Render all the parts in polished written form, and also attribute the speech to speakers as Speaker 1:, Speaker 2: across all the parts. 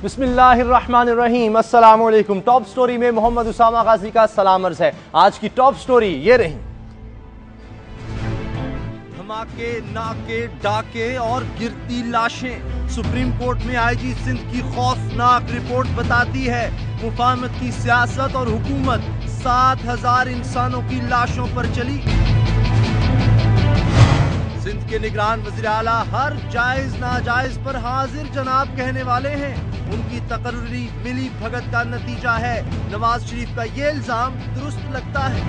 Speaker 1: बिस्मिल्लाहिर्रहमानिर्रहीम, अस्सलामु अलैकुम। टॉप स्टोरी में मोहम्मद उसामा गाजी का सलाम अर्ज़ है। आज की टॉप स्टोरी ये रही। धमाके, नाके, डाके और गिरती लाशें। सुप्रीम कोर्ट में आईजी सिंध की खौफनाक रिपोर्ट बताती है मुफाहमत की सियासत और हुकूमत 7,000 इंसानों की लाशों पर चली। सिंध के निगरान वज़ीर आला हर जायज नाजायज पर हाजिर जनाब कहने वाले हैं। उनकी तकर्री मिली भगत का नतीजा है। नवाज शरीफ का ये इल्जाम दुरुस्त लगता है।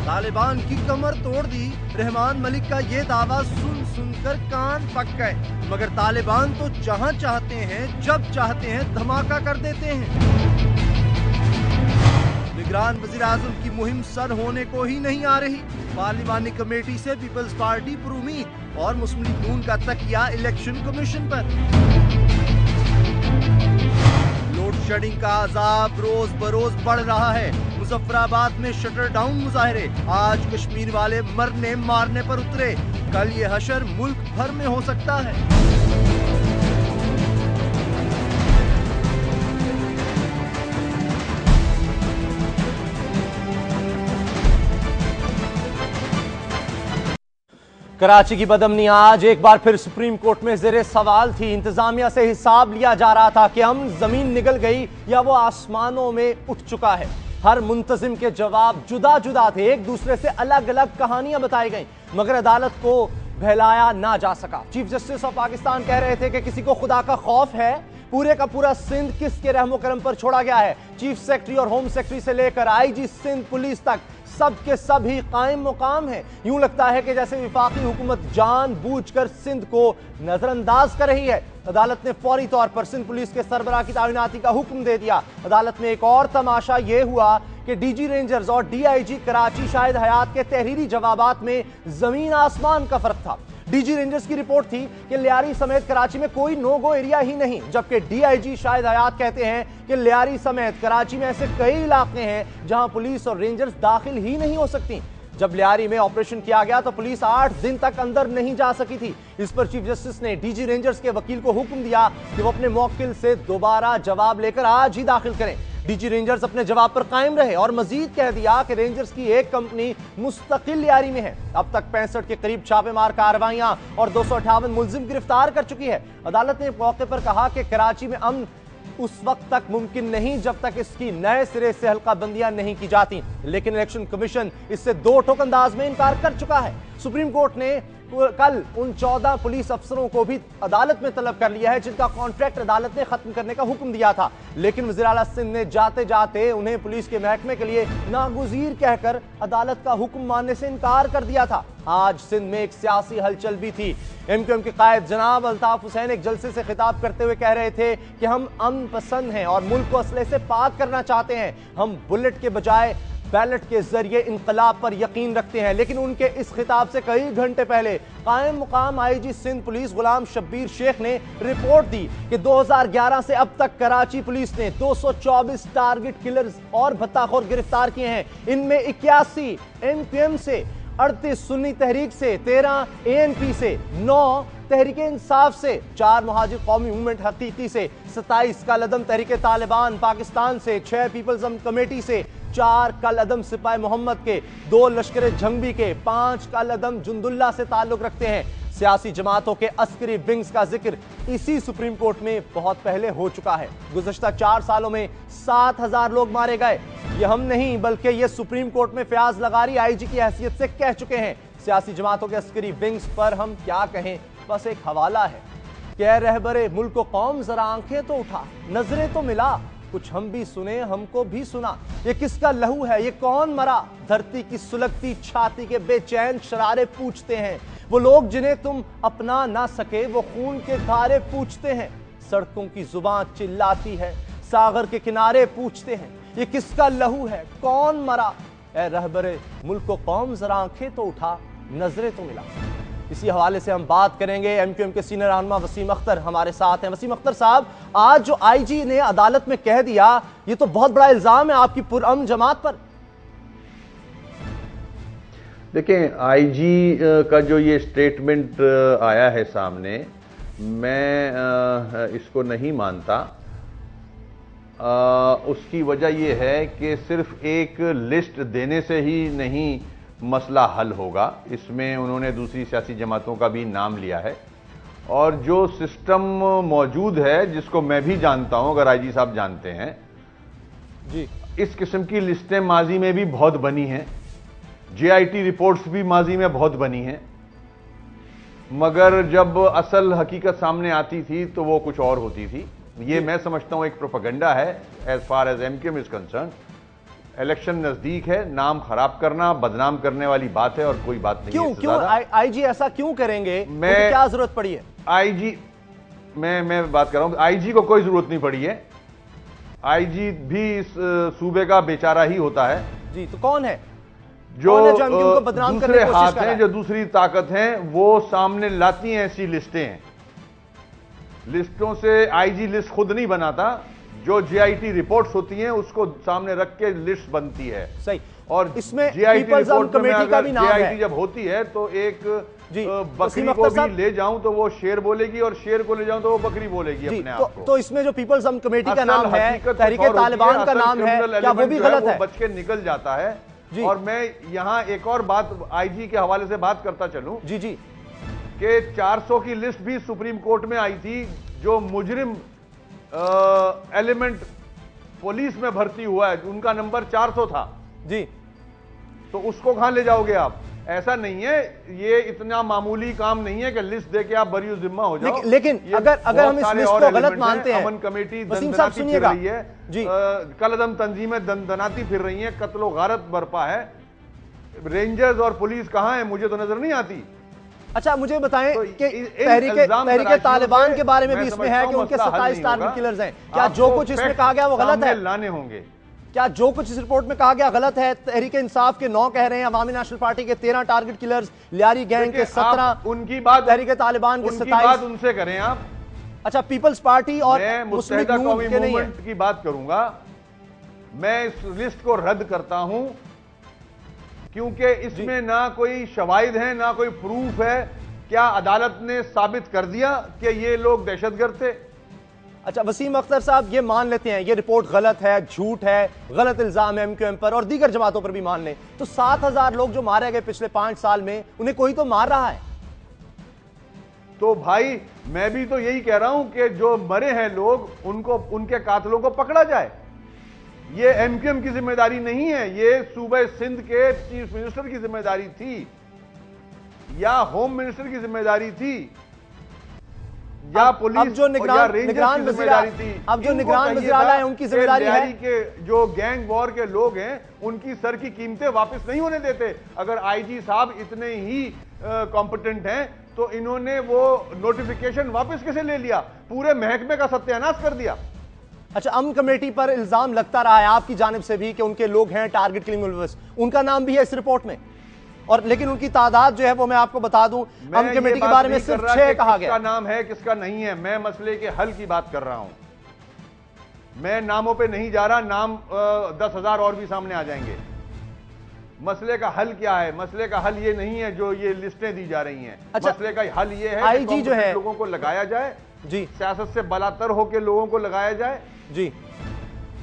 Speaker 1: तालिबान की कमर तोड़ दी, रहमान मलिक का ये दावा सुन सुनकर कान पक गए। मगर तालिबान तो जहां चाहते हैं, जब चाहते हैं धमाका कर देते हैं। निगरान वज़ीर आज़म की मुहिम सर होने को ही नहीं आ रही। पार्लिमानी कमेटी से पीपल्स पार्टी पर उम्मीद और मुस्लिम लीग नून का तकिया इलेक्शन कमीशन पर। लोड शेडिंग का अजाब रोज बरोज बढ़ रहा है। मुजफ्फराबाद में शटर डाउन मुजाहरे, आज कश्मीर वाले मरने मारने पर उतरे। कल ये हशर मुल्क भर में हो सकता है। कराची की बदअमनी आज एक बार फिर सुप्रीम कोर्ट में ज़ेरे सवाल थी। इंतजामिया से हिसाब लिया जा रहा था कि हम जमीन निगल गई या वो आसमानों में उठ चुका है। हर मुंतजिम के जवाब जुदा जुदा थे, एक दूसरे से अलग अलग कहानियां बताई गई, मगर अदालत को बहलाया ना जा सका। चीफ जस्टिस ऑफ पाकिस्तान कह रहे थे कि किसी को खुदा का खौफ है, पूरे का पूरा सिंध किसके रहमो करम पर छोड़ा गया है। चीफ सेक्रेटरी और होम सेक्रेटरी से लेकर आईजी सिंध पुलिस तक सब के सब ही कायम मुकाम है। यूं लगता है कि जैसे विफाकी हुकूमत जानबूझकर सिंध को नजरअंदाज कर रही है। अदालत ने फौरी तौर पर सिंध पुलिस के सरबराह की तैनाती का हुक्म दे दिया। अदालत में एक और तमाशा यह हुआ कि डीजी रेंजर्स और डीआईजी कराची शाहिद हयात के तहरीरी जवाबात में जमीन आसमान का फर्क था। डीजी रेंजर्स की रिपोर्ट थी कि लियारी समेत कराची में कोई नो गो एरिया ही नहीं, जबकि डीआईजी शाहिद हयात कहते हैं कि लियारी समेत कराची में ऐसे कई इलाके हैं जहां पुलिस और रेंजर्स दाखिल ही नहीं हो सकती। जब लियारी में ऑपरेशन किया गया तो पुलिस 8 दिन तक अंदर नहीं जा सकी थी। इस पर चीफ जस्टिस ने डीजी रेंजर्स के वकील को हुक्म दिया कि वो अपने मौकिल से दोबारा जवाब लेकर आज ही दाखिल करें। डीजी रेंजर्स अपने जवाब पर कायम रहे और मजीद कह दिया कि रेंजर्स की एक कंपनी मुस्तकिल लियारी में है। अब तक 65 के करीब छापेमार कार्रवाइयां और 258 मुलजिम गिरफ्तार कर चुकी है। अदालत ने मौके पर कहा कि कराची में अमन उस वक्त तक मुमकिन नहीं जब तक इसकी नए सिरे से हल्काबंदियां नहीं की जाती, लेकिन इलेक्शन कमीशन इससे दो टोक अंदाज में इनकार कर चुका है। सुप्रीम कोर्ट ने कल उन 14 पुलिस अफसरों को भी अदालत में तलब कर लिया है जिनका कॉन्ट्रैक्ट अदालत ने खत्म करने का हुक्म दिया था, लेकिन वज़ीर आला सिंध ने जाते जाते उन्हें पुलिस के महकमे के लिए नागुज़ीर कहकर अदालत का हुक्म मानने से इनकार कर दिया था। आज सिंध में एक सियासी हलचल भी थी। एमक्यूएम के कायद जनाब अल्ताफ हुसैन एक जलसे से खिताब करते हुए कह रहे थे कि हम अमन पसंद हैं और मुल्क को असले से पाक करना चाहते हैं। हम बुलेट के बजाय बैलेट के जरिए इंकलाब पर यकीन रखते हैं। लेकिन उनके इस खिताब से कई घंटे पहले कायम मुकाम आईजी सिंध पुलिस गुलाम शब्बीर शेख ने रिपोर्ट दी कि 2011 से अब तक कराची पुलिस ने 224 टारगेट किलर्स और भत्ताखोर गिरफ्तार किए हैं। इनमें 81 एमक्यूएम से, 38 सुन्नी तहरीक से, 13 एएनपी से, 9 तहरीके इंसाफ से, 4 मुहाजिर कौमी मूवमेंट हकीकी से, 27 कल-अदम तहरीके तालिबान पाकिस्तान से, 6 पीपल्स कमेटी से, 4 कल-अदम सिपाही मोहम्मद के, 2 लश्कर जंगबी के, 5 कल-अदम जुंदुल्ला से ताल्लुक रखते हैं। सियासी जमातों के अस्करी विंग्स का जिक्र इसी सुप्रीम कोर्ट में बहुत पहले हो चुका है। गुज़श्ता 4 सालों में 7,000 लोग मारे गए। ये हम नहीं बल्कि ये सुप्रीम कोर्ट में फयाज लगारी आईजी की हैसियत से कह चुके हैं। सियासी जमातों के अस्करी विंग्स पर हम क्या कहें, बस एक हवाला है। कह रहबरे मुल्क को कौम जरा आंखें तो उठा, नजरें तो मिला, कुछ हम भी सुने हमको भी सुना। ये किसका लहू है, ये कौन मरा, धरती की सुलगती छाती के बेचैन शरारे पूछते हैं। वो लोग जिन्हें तुम अपना ना सके वो खून के धारे पूछते हैं। सड़कों की जुबान चिल्लाती है, सागर के किनारे पूछते हैं ये किसका लहू है, कौन मरा। ए रहबरे मुल्क को कौम जरा आंखें तो उठा, नजरें तो मिला। इसी हवाले से हम बात करेंगे। एमक्यूएम के सीनियर रहनुमा वसीम अख्तर हमारे साथ हैं। वसीम अख्तर साहब, आज जो आईजी ने अदालत में कह दिया, ये तो बहुत बड़ा इल्जाम है आपकी पुरअमन जमात पर।
Speaker 2: देखें, आईजी का जो ये स्टेटमेंट आया है सामने, मैं इसको नहीं मानता। उसकी वजह यह है कि सिर्फ एक लिस्ट देने से ही नहीं मसला हल होगा। इसमें उन्होंने दूसरी सियासी जमातों का भी नाम लिया है और जो सिस्टम मौजूद है, जिसको मैं भी जानता हूं, अगर आईजी साहब जानते हैं
Speaker 1: जी,
Speaker 2: इस किस्म की लिस्टें माजी में भी बहुत बनी हैं, जेआईटी रिपोर्ट्स भी माजी में बहुत बनी हैं, मगर जब असल हकीकत सामने आती थी तो वो कुछ और होती थी। ये मैं समझता हूं एक प्रोपेगेंडा है as far as MQM is concern. Election नजदीक है, नाम खराब करना, बदनाम करने वाली बात है और कोई बात नहीं है।
Speaker 1: क्यों आईजी ऐसा क्यों करेंगे?
Speaker 2: मैं
Speaker 1: क्या जरूरत पड़ी है?
Speaker 2: आईजी मैं बात कर रहा हूं, आईजी को कोई जरूरत नहीं पड़ी है। आईजी भी इस सूबे का बेचारा ही होता है।
Speaker 1: जी, तो कौन है
Speaker 2: जो
Speaker 1: दूसरे
Speaker 2: हाथ हैं, जो दूसरी ताकत हैं, वो सामने लाती हैं ऐसी लिस्टें। लिस्टों से आईजी लिस्ट खुद नहीं बनाता, जो जेआईटी रिपोर्ट्स होती हैं उसको सामने रख के लिस्ट बनती है।
Speaker 1: सही।
Speaker 2: और
Speaker 1: इसमें
Speaker 2: जेआईटी रिपोर्ट में
Speaker 1: का भी नाम है।
Speaker 2: जेआईटी जब होती है तो एक बकरी को भी ले जाऊं तो वो शेर बोलेगी और शेर को ले जाऊं तो वो बकरी बोलेगी अपने आप को।
Speaker 1: तो इसमें जो पीपल्स कमेटी का नाम है, तहरीके तालिबान का नाम है, क्या वो भी गलत है?
Speaker 2: बच के निकल जाता है। और मैं यहां एक और बात आईजी के हवाले से बात करता चलूं
Speaker 1: जी जी
Speaker 2: कि 400 की लिस्ट भी सुप्रीम कोर्ट में आई थी। जो मुजरिम एलिमेंट पुलिस में भर्ती हुआ है उनका नंबर 400 था
Speaker 1: जी,
Speaker 2: तो उसको कहां ले जाओगे आप? ऐसा नहीं है, ये इतना मामूली काम नहीं है कि लिस्ट देके आप बरी जिम्मा हो जाओ।
Speaker 1: लेकिन अगर हम इस लिस्ट को गलत मानते हैं,
Speaker 2: अमन कमेटी
Speaker 1: दंदनाती फिर रही
Speaker 2: है जी, कलअदम तंजीमें दंदनाती फिर रही हैं, कत्लो गारत बरपा है। रेंजर्स और पुलिस कहां है? मुझे तो नजर नहीं आती।
Speaker 1: अच्छा, मुझे बताएं कि तहरीके तालिबान के बारे में भी इसमें है कि उनके 27 टारगेट किलर्स हैं। क्या जो कुछ इसमें कहा गया वो गलत है?
Speaker 2: लाने होंगे।
Speaker 1: क्या जो कुछ इस रिपोर्ट में कहा गया गलत है? तहरीके इंसाफ के 9 कह रहे हैं, अवामी नेशनल पार्टी के 13 टारगेट किलर्स, लियारी गैंग के 17,
Speaker 2: उनकी बात
Speaker 1: तहरीके तालिबान के 27
Speaker 2: उनसे करें आप।
Speaker 1: अच्छा, पीपल्स पार्टी और
Speaker 2: मुत्तहिदा कौमी मूवमेंट की बात करूंगा। मैं इस लिस्ट को रद्द करता हूं क्योंकि इसमें ना कोई शवाहिद है, ना कोई प्रूफ है। क्या अदालत ने साबित कर दिया कि ये लोग दहशतगर्द थे?
Speaker 1: अच्छा, वसीम अख्तर साहब, ये मान लेते हैं ये रिपोर्ट गलत है, झूठ है, गलत इल्जाम है एमक्यूएम पर और दीगर जमातों पर भी मान लें, तो 7000 लोग जो मारे गए पिछले 5 साल में, उन्हें कोई तो मार रहा है।
Speaker 2: तो भाई मैं भी तो यही कह रहा हूं कि जो मरे हैं लोग, उनको, उनके कातिलों को पकड़ा जाए। ये एमक्यूएम की जिम्मेदारी नहीं है, ये सूबे सिंध के चीफ मिनिस्टर की जिम्मेदारी थी या होम मिनिस्टर की जिम्मेदारी थी या पुलिस
Speaker 1: अब जो निगरान
Speaker 2: जिम्मेदारी थी।
Speaker 1: अब जो निगरान वज़ीर आला है उनकी जिम्मेदारी है
Speaker 2: कि जो गैंग वॉर के लोग हैं उनकी सर की कीमतें वापस नहीं होने देते। अगर आईजी साहब इतने ही कॉम्पिटेंट हैं तो इन्होंने वो नोटिफिकेशन वापस कैसे ले लिया? पूरे महकमे का सत्यानाश कर दिया।
Speaker 1: अच्छा, अमन कमेटी पर इल्जाम लगता रहा है आपकी जानिब से भी कि उनके लोग हैं टारगेट किलिंग मुलविस, उनका नाम भी है इस रिपोर्ट में, और लेकिन उनकी तादाद जो है वो मैं आपको बता दूं, अमन कमेटी के बारे में सिर्फ 6 कहा गया।
Speaker 2: किसका नाम है किसका नहीं है, मैं मसले के हल की बात कर रहा हूं। मैं नामों पे नहीं जा रहा, नाम 10,000 और भी सामने आ जाएंगे। मसले का हल क्या है? मसले का हल ये नहीं है जो ये लिस्टें दी जा रही हैं।
Speaker 1: अच्छा,
Speaker 2: मसले का हल ये है
Speaker 1: आईजी जो है
Speaker 2: लोगों को लगाया जाए
Speaker 1: जी,
Speaker 2: सियासत से बलातर होकर लोगों को लगाया जाए
Speaker 1: जी,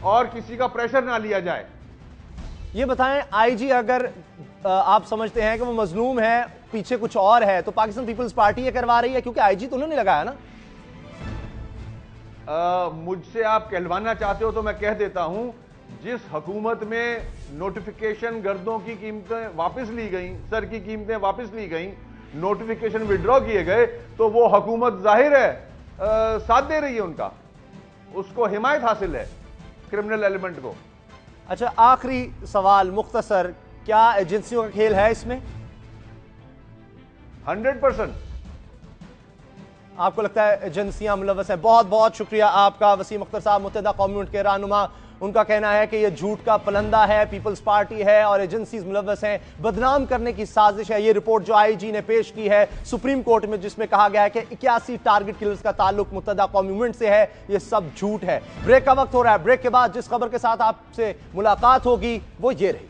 Speaker 2: और किसी का प्रेशर ना लिया जाए।
Speaker 1: ये बताएं, आईजी अगर आप समझते हैं कि वो मजलूम है, पीछे कुछ और है, तो पाकिस्तान पीपल्स पार्टी ये करवा रही है, क्योंकि आईजी तो उन्होंने लगाया ना।
Speaker 2: मुझसे आप कहलवाना चाहते हो तो मैं कह देता हूं, जिस हुकूमत में नोटिफिकेशन गर्दों की कीमतें वापस ली गई, सर की कीमतें वापस ली गई, नोटिफिकेशन विड्रॉ किए गए, तो वो हुकूमत जाहिर है साथ दे रही है उनका, उसको हिमायत हासिल है क्रिमिनल एलिमेंट को।
Speaker 1: अच्छा, आखिरी सवाल मुख्तसर, क्या एजेंसियों का खेल है इसमें?
Speaker 2: 100%
Speaker 1: आपको लगता है एजेंसियां मुलव्वस हैं? बहुत बहुत शुक्रिया आपका वसीम अख्तर साहब, मुत्तहिदा कौमी मूवमेंट के रहनुमा। उनका कहना है कि यह झूठ का पलंदा है, पीपल्स पार्टी है और एजेंसीज मुलव्वस हैं, बदनाम करने की साजिश है। यह रिपोर्ट जो आईजी ने पेश की है सुप्रीम कोर्ट में, जिसमें कहा गया है कि 81 टारगेट किलर्स का ताल्लुक मुत्तहिदा कौमी मूवमेंट से है, यह सब झूठ है। ब्रेक का वक्त हो रहा है, ब्रेक के बाद जिस खबर के साथ आपसे मुलाकात होगी वो ये रही।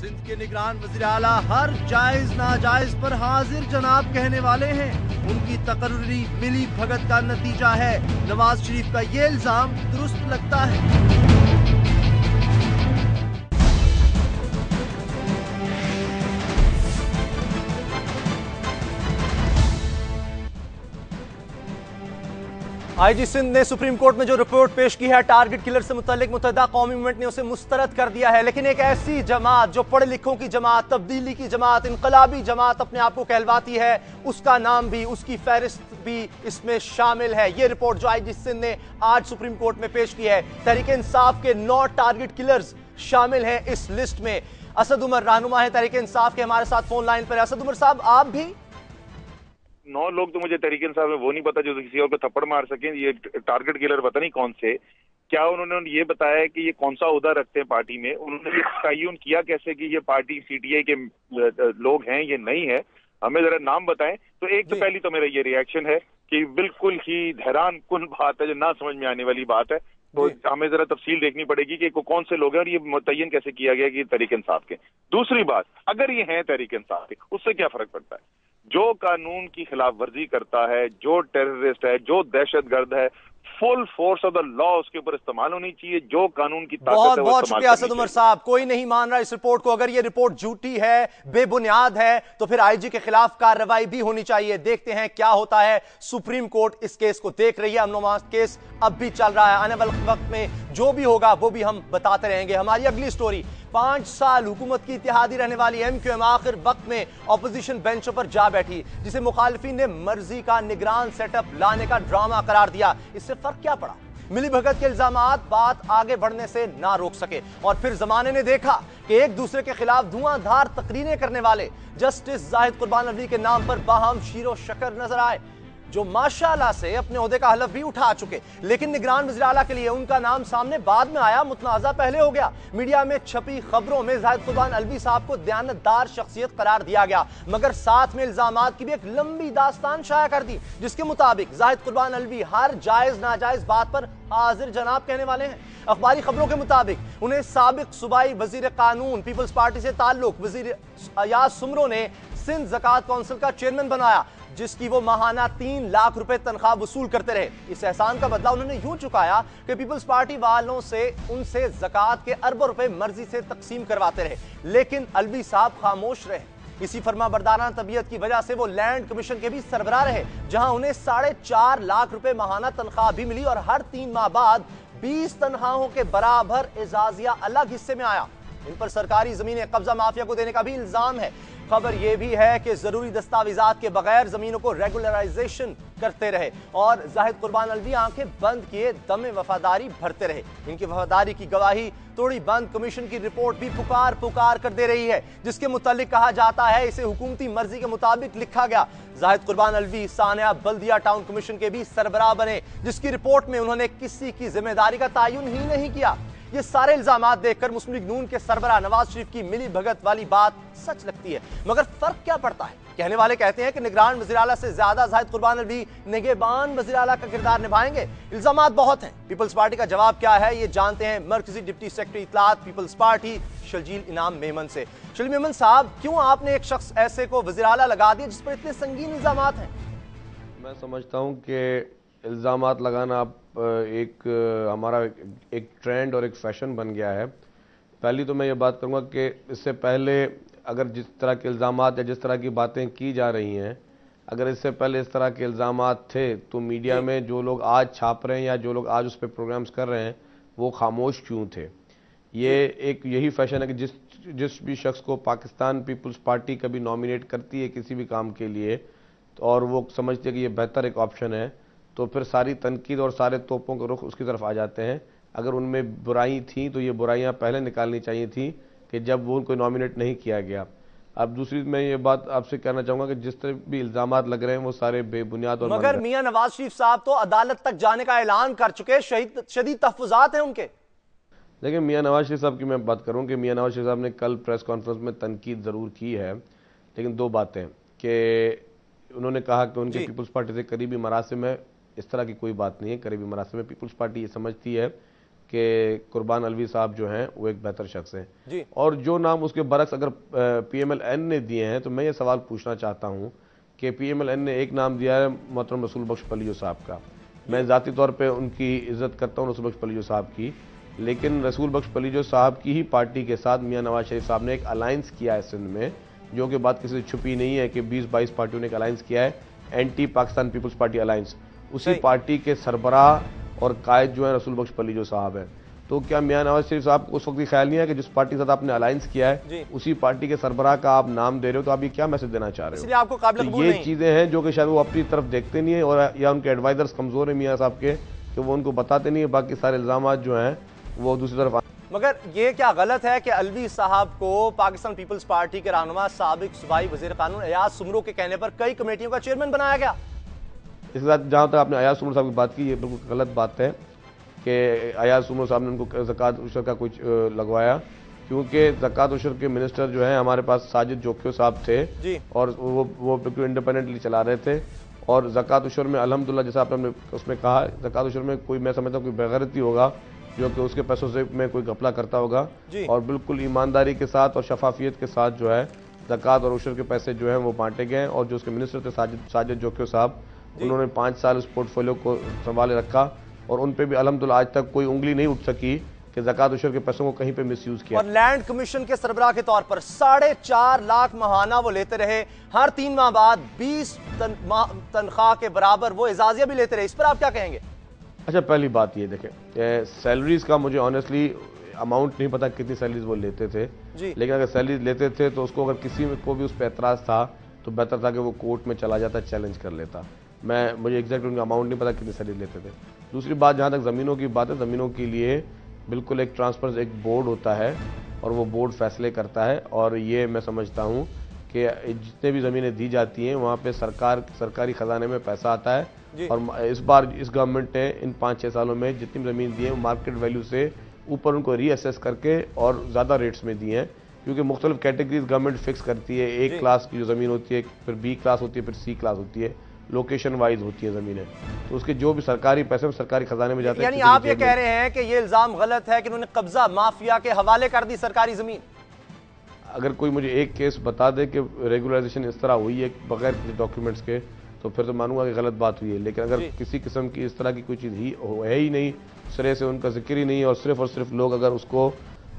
Speaker 1: सिंध के निगरान वज़ीर आला हर जायज नाजायज पर हाजिर जनाब कहने वाले हैं। उनकी तकर्री मिली भगत का नतीजा है। नवाज शरीफ का ये इल्जाम दुरुस्त लगता है। आईजी सिंध ने सुप्रीम कोर्ट में जो रिपोर्ट पेश की है टारगेट किलर से मुतल्लिक, मुत्तहिदा कौमी मूवमेंट ने उसे मुस्तरद कर दिया है। लेकिन एक ऐसी जमात जो पढ़े लिखों की जमात, तब्दीली की जमात, इनकलाबी जमात अपने आप को कहलवाती है, उसका नाम भी, उसकी फहरिस्त भी इसमें शामिल है। यह रिपोर्ट जो आईजी सिंध ने आज सुप्रीम कोर्ट में पेश की है, तहरीक इंसाफ के 9 टारगेट किलर्स शामिल हैं इस लिस्ट में। असद उमर रहनुमा है तहरीक इंसाफ के, हमारे साथ फोन लाइन पर। असद उमर साहब, आप भी
Speaker 3: 9 लोग तो मुझे तरीके साहब है वो नहीं पता जो किसी और को थप्पड़ मार सकें। ये टारगेट किलर पता नहीं कौन से, क्या उन्होंने ये बताया कि ये कौन सा ओहदा रखते हैं पार्टी में, उन्होंने ये तयन किया कैसे कि ये पार्टी सीटीआई के लोग हैं, ये नहीं है, हमें जरा नाम बताएं। तो एक तो पहली तो मेरा ये रिएक्शन है कि बिल्कुल ही हैरान कुन बात है, जो ना समझ में आने वाली बात है। तो हमें जरा तफसील देखनी पड़ेगी कि कौन से लोग हैं और ये मुतय्यन कैसे किया गया कि तहरीक इंसाफ के। दूसरी बात, अगर ये हैं तहरीक इंसाफ के, उससे क्या फर्क पड़ता है? जो कानून की खिलाफ वर्जी करता है, जो टेररिस्ट है, जो दहशतगर्द है, full force of the law उसके ऊपर इस्तेमाल होनी चाहिए। जो कानून की ताकत
Speaker 1: बहुत
Speaker 3: है,
Speaker 1: बहुत शुक्रिया असद उमर साहब। कोई नहीं मान रहा इस रिपोर्ट को। अगर ये रिपोर्ट झूठी है, बेबुनियाद है, तो फिर आईजी के खिलाफ कार्रवाई भी होनी चाहिए। देखते हैं क्या होता है। सुप्रीम कोर्ट इस केस को देख रही है। अमन केस अब भी चल रहा है। आने वाले वक्त में जो भी होगा वो भी हम बताते रहेंगे। हमारी अगली स्टोरी, 5 साल हुकूमत की इत्तेहादी रहने वाली एमक्यूएम आखिर वक्त में ऑपोजिशन बेंचों पर जा बैठी, जिसे मुखालिफिन ने मर्जी का निगरान सेटअप लाने का ड्रामा करार दिया। इससे फर्क क्या पड़ा? मिली भगत के इल्जामात बात आगे बढ़ने से ना रोक सके। और फिर जमाने ने देखा कि एक दूसरे के खिलाफ धुआंधार तकरीरें करने वाले जस्टिस जाहिद कुर्बान अली के नाम पर बाहम शीरो शकर नजर आए, जो माशाअल्लाह से अपने ओहदे का हलफ भी उठा चुके। लेकिन निगरान वज़ीर आला के लिए उनका नाम सामने बाद में आया, मुतनाज़ा पहले हो गया। मीडिया में छपी खबरों में जाहिद कुर्बान अलवी साहब को दयानतदार शख्सियत करार दिया गया, मगर साथ में इल्जामात की भी एक लंबी दास्तान शाया कर दी, जिसके मुताबिक जाहिद कुर्बान अलवी हर जायज नाजायज बात पर हाजिर जनाब कहने वाले हैं। अखबारी खबरों के मुताबिक उन्हें साबिक सूबाई वजीर कानून पीपल्स पार्टी से ताल्लुक वजीर अयाज सुमरो ने सिंध ज़कात काउंसिल का चेयरमैन बनाया, जिसकी वो माहाना 3 लाख रुपए तनख्वाह वसूल करते रहे। इस एहसान का बदला उन्होंने यूं चुकाया कि पीपल्स पार्टी वालों से उनसे ज़कात के अरबों रुपए मर्जी से तकसीम करवाते रहे। लेकिन अलवी साहब खामोश रहे। इसी फर्माबरदाराना तबीयत की वजह से वो लैंड कमीशन के भी सरबराह रहे, जहां उन्हें 4.5 लाख रुपए माहाना तनख्वाह भी मिली और हर 3 माह बाद 20 तनख्वाहों के बराबर एजाजिया अलग हिस्से में आया। इन पर सरकारी जमीनें कब्जा माफिया को देने का भी इल्जाम है। खबर यह भी है कि जरूरी दस्तावेजात के बगैर जमीनों को रेगुलराइजेशन करते रहे और जाहिद कुर्बान अलवी आंखें बंद किए दमे वफादारी भरते रहे। इनकी वफादारी की गवाही तोड़ी बंद कमीशन की रिपोर्ट भी पुकार पुकार कर दे रही है, जिसके मुतालिक कहा जाता है इसे हुकूमती मर्जी के मुताबिक लिखा गया। जाहिद कुर्बान अलवी सानिया बल्दिया टाउन कमीशन के भी सरबराह बने, जिसकी रिपोर्ट में उन्होंने किसी की जिम्मेदारी का तयन ही नहीं किया। ये सारे इल्जामात देखकर मुस्लिम लीग नून के सरबराह नवाज शरीफ की मिली भगत वाली बात सच लगती है, मगर फर्क क्या पड़ता है? कहने वाले कहते हैं कि निगरान वज़ीर आला से ज्यादा जाहिद कुर्बान अलवी निगहबान वज़ीर आला का किरदार निभाएंगे। इल्जामात बहुत हैं। पीपल्स पार्टी का जवाब क्या है, ये जानते हैं मरकजी डिप्टी सेक्रेटरी इत्तलात पीपल्स पार्टी शर्जील इनाम मेमन से। शर्जील मेमन साहब, क्यों आपने एक शख्स ऐसे को वज़ीर आला लगा दिया जिस पर इतने संगीन इल्जामात हैं?
Speaker 4: मैं समझता हूँ कि इल्ज़ामात लगाना अब हमारा एक ट्रेंड और एक फैशन बन गया है। पहली तो मैं ये बात करूँगा कि इससे पहले अगर जिस तरह के इल्ज़ामात या जिस तरह की बातें की जा रही हैं, अगर इससे पहले इस तरह के इल्ज़ामात थे तो मीडिया में जो लोग आज छाप रहे हैं या जो लोग आज उस पर प्रोग्राम्स कर रहे हैं वो खामोश क्यों थे? ये एक यही फैशन है कि जिस भी शख्स को पाकिस्तान पीपल्स पार्टी कभी नॉमिनेट करती है किसी भी काम के लिए और वो समझते हैं कि ये बेहतर एक ऑप्शन है, तो फिर सारी तनकीद और सारे तोपों के रुख उसकी तरफ आ जाते हैं। अगर उनमें बुराई थी तो ये बुराइयां पहले निकालनी चाहिए थी कि जब वो उनको नॉमिनेट नहीं किया गया। अब दूसरी मैं ये बात आपसे कहना चाहूँगा कि जिस तरह भी इल्ज़ामात लग रहे हैं वो सारे बेबुनियाद और
Speaker 1: मगर मियां नवाज शरीफ साहब तो अदालत तक जाने का ऐलान कर चुके, शदीद तहफ़्फ़ुज़ात हैं उनके।
Speaker 4: देखिए, मियां नवाज शरीफ साहब की मैं बात करूँ कि मियां नवाज शरीफ साहब ने कल प्रेस कॉन्फ्रेंस में तनकीद ज़रूर की है, लेकिन 2 बातें कि उन्होंने कहा कि उनके पीपल्स पार्टी से करीबी मरासिम है। इस तरह की कोई बात नहीं है। करीबी मरासिम में पीपल्स पार्टी ये समझती है कि कुर्बान अलवी साहब जो हैं वो एक बेहतर शख्स हैं
Speaker 1: जी।
Speaker 4: और जो नाम उसके बरक्स अगर PMLN ने दिए हैं तो मैं ये सवाल पूछना चाहता हूं कि PMLN ने एक नाम दिया है मोहतरम रसूल बख्श पलियो साहब का। मैं ज़ाती तौर पे उनकी इज्जत करता हूं रसूल बख्श पलियो साहब की, लेकिन रसूल बख्श पलियो साहब की ही पार्टी के साथ मियां नवाज शरीफ साहब ने एक अलायंस किया है सिंध में, जो कि बात किसी से छुपी नहीं है कि 20-22 पार्टियों ने एक अलायंस किया है, anti Pakistan people's party alliance. उसी पार्टी के सरबराह और कायद जो है रसूल बख्श पलियो साहब है। तो क्या मियां नवाज शरीफ साहब को उस वक्त ख्याल नहीं है कि जिस पार्टी के साथ आपने अलायंस किया है उसी पार्टी के सरबराह का आप नाम दे रहे हो, तो आप ये क्या मैसेज देना चाह रहे हो?
Speaker 1: इसलिए आपको काबिल कबूल
Speaker 4: ये
Speaker 1: नहीं।
Speaker 4: चीजें हैं जो कि शायद वो अपनी तरफ देखते नहीं है, और या उनके एडवाइजर्स कमजोर है मियां साहब के कि वो उनको बताते नहीं है, बाकी सारे इल्जाम जो हैं वो दूसरी तरफ।
Speaker 1: मगर ये क्या गलत है कि अलवी साहब को पाकिस्तान पीपल्स पार्टी के रहनुमा साबिक सूबाई वजीर कानून अयाज सुमरो के कहने पर कई कमेटियों का चेयरमैन बनाया गया?
Speaker 4: इसके साथ जहां तक आपने अयाज सुमरो साहब की बात की, ये बिल्कुल गलत बात है कि अयाज सुमरो साहब ने उनको ज़कात उशर का कुछ लगवाया, क्योंकि ज़कात उशर के मिनिस्टर जो है हमारे पास साजिद जोखियो साहब थे
Speaker 1: जी।
Speaker 4: और वो बिल्कुल इंडिपेंडेंटली चला रहे थे। और ज़कात उशर में अल्हम्दुलिल्लाह जैसा आपने उसमें कहा, ज़कात उशर में कोई, मैं समझता हूँ कोई बेगैरती होगा जो कि उसके पैसों से में कोई घपला करता होगा, और बिल्कुल ईमानदारी के साथ और शफाफियत के साथ जो है ज़कात और उशर के पैसे जो हैं वो बांटे गए। और जो उसके मिनिस्टर थे साजिद जोखियो साहब, उन्होंने 5 साल उस पोर्टफोलियो को संभाले रखा और उन पे भी अल्हम्दुलिल्लाह आज तक कोई उंगली नहीं उठ सकी कि ज़कात उशर के पैसों को कहीं पे मिसयूज किया।
Speaker 1: और लैंड कमीशन के सरबराह के तौर पर 4.5 लाख माहाना वो लेते रहे, हर 3 माह बाद 20 तनख्वाह के बराबर वो एजाजिया भी लेते रहे, इस पर आप क्या कहेंगे?
Speaker 4: अच्छा, पहली बात ये देखें, सैलरीज का मुझे ऑनेस्टली अमाउंट नहीं पता कितनी सैलरीज वो लेते थे
Speaker 1: जी।
Speaker 4: लेकिन अगर सैलरीज लेते थे तो उसको अगर किसी को भी उस पर एतराज़ था तो बेहतर था कि वो कोर्ट में चला जाता, चैलेंज कर लेता। मुझे एग्जैक्ट उनका अमाउंट नहीं पता कितनी सैलरी लेते थे। दूसरी बात, जहाँ तक ज़मीनों की बात है, ज़मीनों के लिए बिल्कुल एक ट्रांसपेरेंट एक बोर्ड होता है और वो बोर्ड फैसले करता है, और ये मैं समझता हूँ कि जितने भी ज़मीनें दी जाती हैं वहाँ पे सरकारी ख़जाने में पैसा आता है। और इस बार इस गवर्नमेंट ने इन 5-6 सालों में जितनी ज़मीन दी है वो मार्केट वैल्यू से ऊपर उनको रीअसेस करके और ज़्यादा रेट्स में दी हैं, क्योंकि मुख्तलिफ कैटेगरीज गवर्नमेंट फिक्स करती है। A क्लास की जो ज़मीन होती है, फिर B क्लास होती है, फिर C क्लास होती है, लोकेशन वाइज होती है ज़मीनें, तो उसके जो भी सरकारी पैसे सरकारी खजाने में जाते हैं।
Speaker 1: यानी आप ये कह रहे हैं कि ये इल्जाम गलत है कि उन्होंने कब्जा माफिया के हवाले कर दी सरकारी जमीन?
Speaker 4: अगर कोई मुझे एक केस बता दे कि रेगुलराइजेशन इस तरह हुई है बगैर किसी डॉक्यूमेंट्स के, तो फिर तो मानूंगा कि गलत बात हुई है। लेकिन अगर किसी किस्म की इस तरह की कोई चीज़ है ही नहीं, सिरे से उनका जिक्र ही नहीं है, और सिर्फ लोग अगर उसको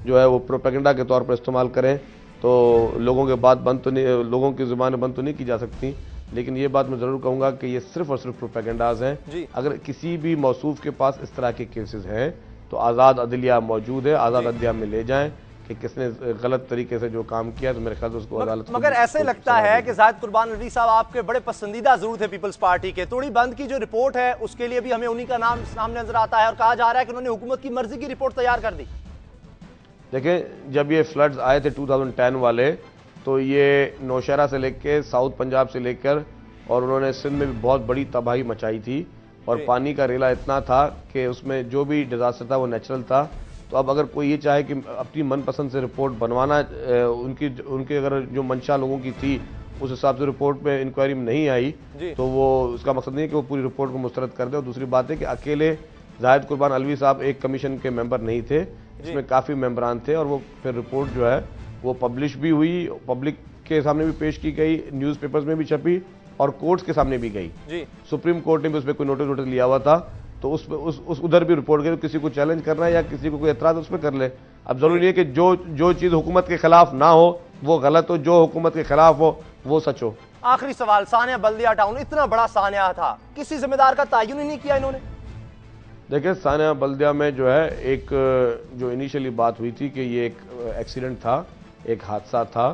Speaker 4: जो है वो प्रोपेगेंडा के तौर पर इस्तेमाल करें, तो लोगों के बात बंद तो नहीं, लोगों की ज़ुबानें बंद तो नहीं की जा सकती। लेकिन ये बात मैं ज़रूर कहूँगा कि ये सिर्फ और सिर्फ प्रोपेगेंडाज हैं। अगर किसी भी मौसूफ के पास इस तरह के केसेस हैं तो आज़ाद अदलिया मौजूद है, आज़ाद अदलिया में ले जाएं कि किसने गलत तरीके से जो काम किया, तो मेरे ख्याल से उसको अदालत।
Speaker 1: मगर ऐसे लगता है कि ज़ाहिद कुर्बान अलवी साहब आपके बड़े पसंदीदा जरूर थे पीपल्स पार्टी के। तोड़ी बंद की जो रिपोर्ट है उसके लिए भी हमें उन्हीं का नाम सामने नजर आता है और कहा जा रहा है कि उन्होंने हुकूमत की मर्जी की रिपोर्ट तैयार कर दी।
Speaker 4: देखें, जब ये फ्लड्स आए थे 2010 वाले, तो ये नौशहरा से लेकर साउथ पंजाब से लेकर और उन्होंने सिंध में भी बहुत बड़ी तबाही मचाई थी, और पानी का रेला इतना था कि उसमें जो भी डिजास्टर था वो नेचुरल था। तो अब अगर कोई ये चाहे कि अपनी मनपसंद से रिपोर्ट बनवाना, उनकी अगर जो मंशा लोगों की थी उस हिसाब से रिपोर्ट में इंक्वायरी में नहीं आई, तो वो उसका मकसद नहीं है कि वो पूरी रिपोर्ट को मुस्तरद कर दे। और दूसरी बात है कि अकेले ज़ाहिद कुर्बान अलवी साहब एक कमीशन के मेंबर नहीं थे, इसमें काफ़ी मेंबरान थे, और वो फिर रिपोर्ट जो है वो पब्लिश भी हुई, पब्लिक के सामने भी पेश की गई, न्यूज़पेपर्स में भी छपी और कोर्ट्स के सामने भी गई। सुप्रीम कोर्ट ने भी उस पर कोई नोटिस लिया हुआ था, तो उस उधर भी रिपोर्ट गई। किसी को चैलेंज करना है या किसी को कोई एतराज़ उस पर कर ले। अब जरूरी नहीं है कि जो चीज़ हुकूमत के खिलाफ ना हो वो गलत हो, जो हुकूमत के खिलाफ हो वो सच हो।
Speaker 1: आखिरी सवाल, सानिया बल्दिया टाउन इतना बड़ा सानिया था, किसी जिम्मेदार का तयन ही नहीं किया इन्होंने?
Speaker 4: देखिए, सानिया बल्दिया में जो है एक जो इनिशियली बात हुई थी कि ये एक एक्सीडेंट था, एक हादसा था,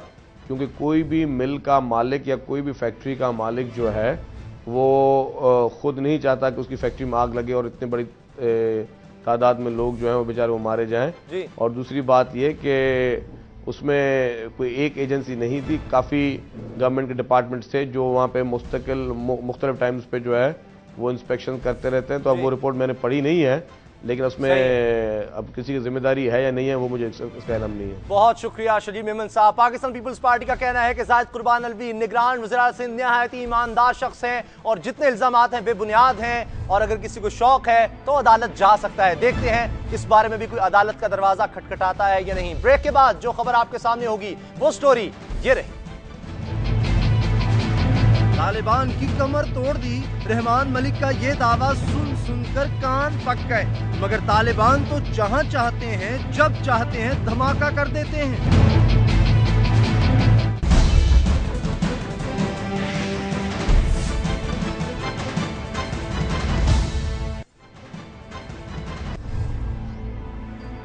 Speaker 4: क्योंकि कोई भी मिल का मालिक या कोई भी फैक्ट्री का मालिक जो है वो खुद नहीं चाहता कि उसकी फैक्ट्री में आग लगे और इतनी बड़ी तादाद में लोग जो हैं वो बेचारे वो मारे जाएं। और दूसरी बात ये कि उसमें कोई एक एजेंसी नहीं थी, काफ़ी गवर्नमेंट के डिपार्टमेंट्स थे जो वहाँ पे मुख्तलिफ टाइम्स पे जो है वो इंस्पेक्शन करते रहते हैं। तो अब वो रिपोर्ट मैंने पढ़ी नहीं है, लेकिन उसमें अब किसी की जिम्मेदारी है या नहीं है वो मुझे इसका इल्म नहीं है।
Speaker 1: बहुत शुक्रिया शरीफ मेमन साहब। पाकिस्तान पीपल्स पार्टी का कहना है कि जाहिद कुर्बान अलवी निगरान वज़ीर सिंध निहायत ईमानदार शख्स हैं और जितने इल्जामात हैं बेबुनियाद हैं, और अगर किसी को शौक है तो अदालत जा सकता है। देखते हैं इस बारे में भी कोई अदालत का दरवाजा खटखटाता है या नहीं। ब्रेक के बाद जो खबर आपके सामने होगी वो स्टोरी ये रही। तालिबान की कमर तोड़ दी, रहमान मलिक का ये दावा सुन सुनकर कान पक गए, मगर तालिबान तो जहां चाहते हैं जब चाहते हैं धमाका कर देते हैं।